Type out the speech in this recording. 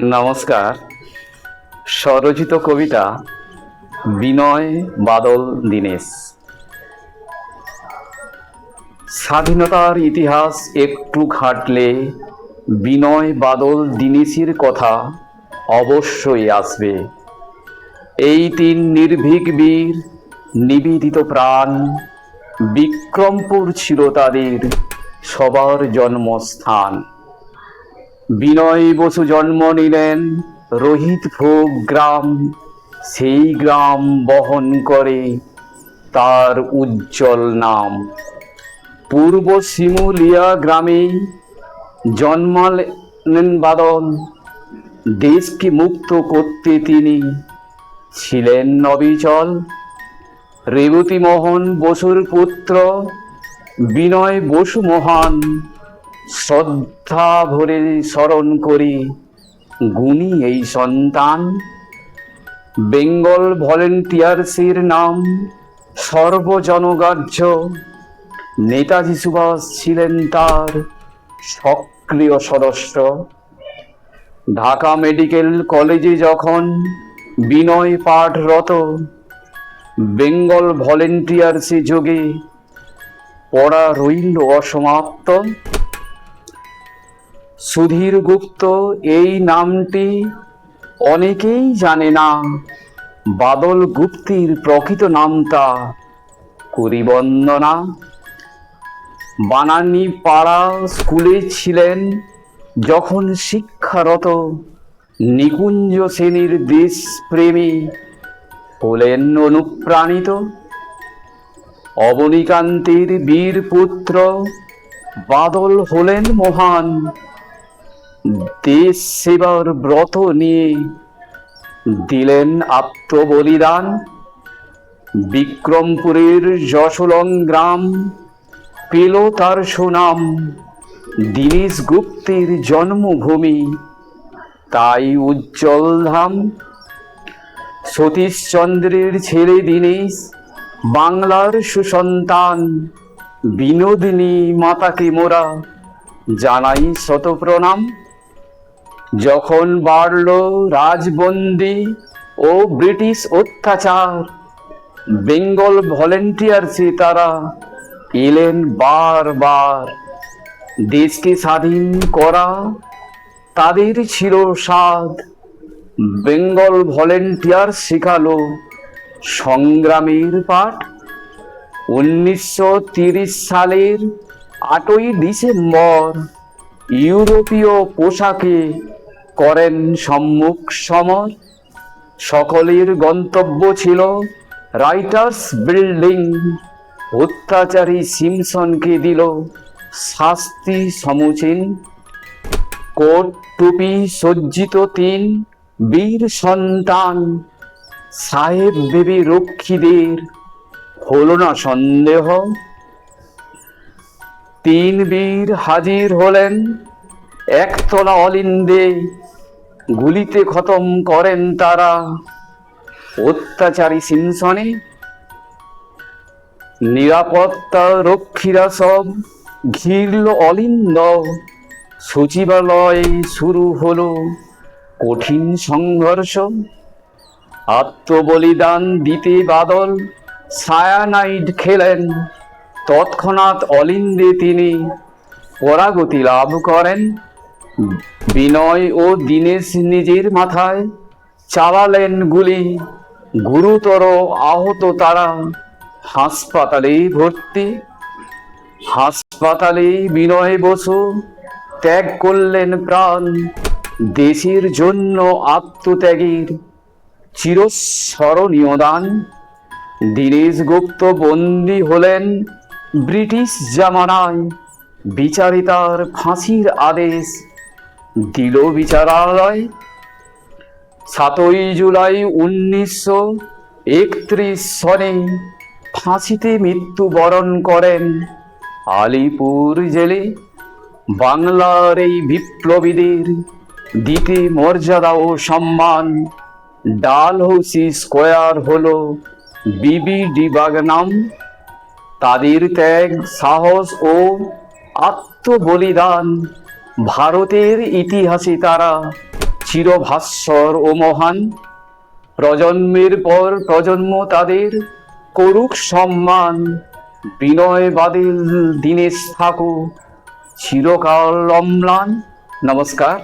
নমস্কার। স্বরচিত কবিতা বিনয় বাদল দীনেশ। স্বাধীনতার ইতিহাস একটু ঘাটলে বিনয় বাদল দীনেশের কথা অবশ্যই আসবে। এই তিন নির্ভীক বীর, নিবেদিত প্রাণ, বিক্রমপুর ছিল তাদের সবার জন্মস্থান। বিনয় বসু জন্ম নিলেন রোহিতভোগ গ্রাম, সেই গ্রাম বহন করে তার উজ্জ্বল নাম। পূর্ব শিমুলিয়া গ্রামে জন্মালেন বাদল, দেশকে মুক্ত করতে তিনি ছিলেন অবিচল। রেবতী মোহন বসুর পুত্র বিনয় বসু মহান, শ্রদ্ধা ভরে স্মরণ করি গুণী এই সন্তান। বেঙ্গল ভলেন্টিয়ার্সের নাম সর্বজনগ্রাহ্য, নেতাজি সুভাষ ছিলেন তার সক্রিয় সদস্য। ঢাকা মেডিকেল কলেজে যখন বিনয় পাঠরত, বেঙ্গল ভলেন্টিয়ার্সে যোগে পড়া রইল অসমাপ্ত। সুধীর গুপ্ত এই নামটি অনেকেই জানে না, বাদল গুপ্তের প্রকৃত নামটা করি বন্দনা। বানানী পাড়া স্কুলে ছিলেন যখন শিক্ষারত, নিকুঞ্জ সেনের দেশপ্রেমী হলেন অনুপ্রাণিত। অবনীকান্তের বীর পুত্র বাদল হলেন মহান, দেশ সেবার ব্রত নিয়ে দিলেন আত্মবলিদান। বিক্রমপুরের যশোলং গ্রাম পেল তার সুনাম, দীনেশ গুপ্তের জন্মভূমি তাই উজ্জ্বল ধাম। সতীশচন্দ্রের ছেলে দীনেশ বাংলার সুসন্তান, বিনোদিনী মাতাকে মোরা জানাই শত প্রণাম। যখন বাড়ল রাজবন্দি ও ব্রিটিশ অত্যাচার, বেঙ্গল ভলেন্টিয়ার্সে তারা এলেন বারবার। দেশকে স্বাধীন করা তাদের ছিল সাধ, বেঙ্গল ভলেন্টিয়ার শেখালো সংগ্রামের পাঠ। 1930 সালের 8ই ডিসেম্বর ইউরোপীয় পোশাকে করেন সম্মুখ সমর। সকলের গন্তব্য ছিল রাইটার্স বিল্ডিং, অত্যাচারী সিমসনকে দিল শাস্তি সমুচীন। কোট টুপি সজ্জিত তিন বীর সন্তান, সাহেব ভেবে রক্ষীদের হলো না সন্দেহ। তিন বীর হাজির হলেন একতলা অলিন্দে, গুলিতে খতম করেন তারা অত্যাচারী সিমসনে। নিরাপত্তা রক্ষীরা সব ঘিরল অলিন্দ, সচিবালয়ে শুরু হলো কঠিন সংঘর্ষ। আত্মবলিদান দিতে বাদল সায়ানাইড খেলেন, তৎক্ষণাৎ অলিন্দে তিনি পরাগতি লাভ করেন। বিনয় ও দীনেশ নিজের মাথায় চালালেন গুলি, গুরুতর আহত তারা হাসপাতালে ভর্তি। হাসপাতালে বিনয় বসু ত্যাগ করলেন প্রাণ, দেশের জন্য আত্মত্যাগের চিরস্মরণীয় দান। দীনেশ গুপ্ত বন্দী হলেন ব্রিটিশ জামানায়, বিচারে তার ফাঁসির আদেশ দিল বিচারালয়। 7ই জুলাই 1931 সনে ফাঁসিতে মৃত্যুবরণ করেন আলিপুর জেলে। বাংলার এই বিপ্লবীদের দিতে মর্যাদা ও সম্মান, ডালহৌসি স্কোয়ার হলো বিবিডি বাগনাম। তাদের ত্যাগ, সাহস ও আত্মবলিদান ভারতের ইতিহাসে তারা চিরভাস্বর ও মহান, প্রজন্মের পর প্রজন্ম তাদের করুক সম্মান। বিনয় বাদল দীনেশ ঠাকুর চিরকাল অম্লান। নমস্কার।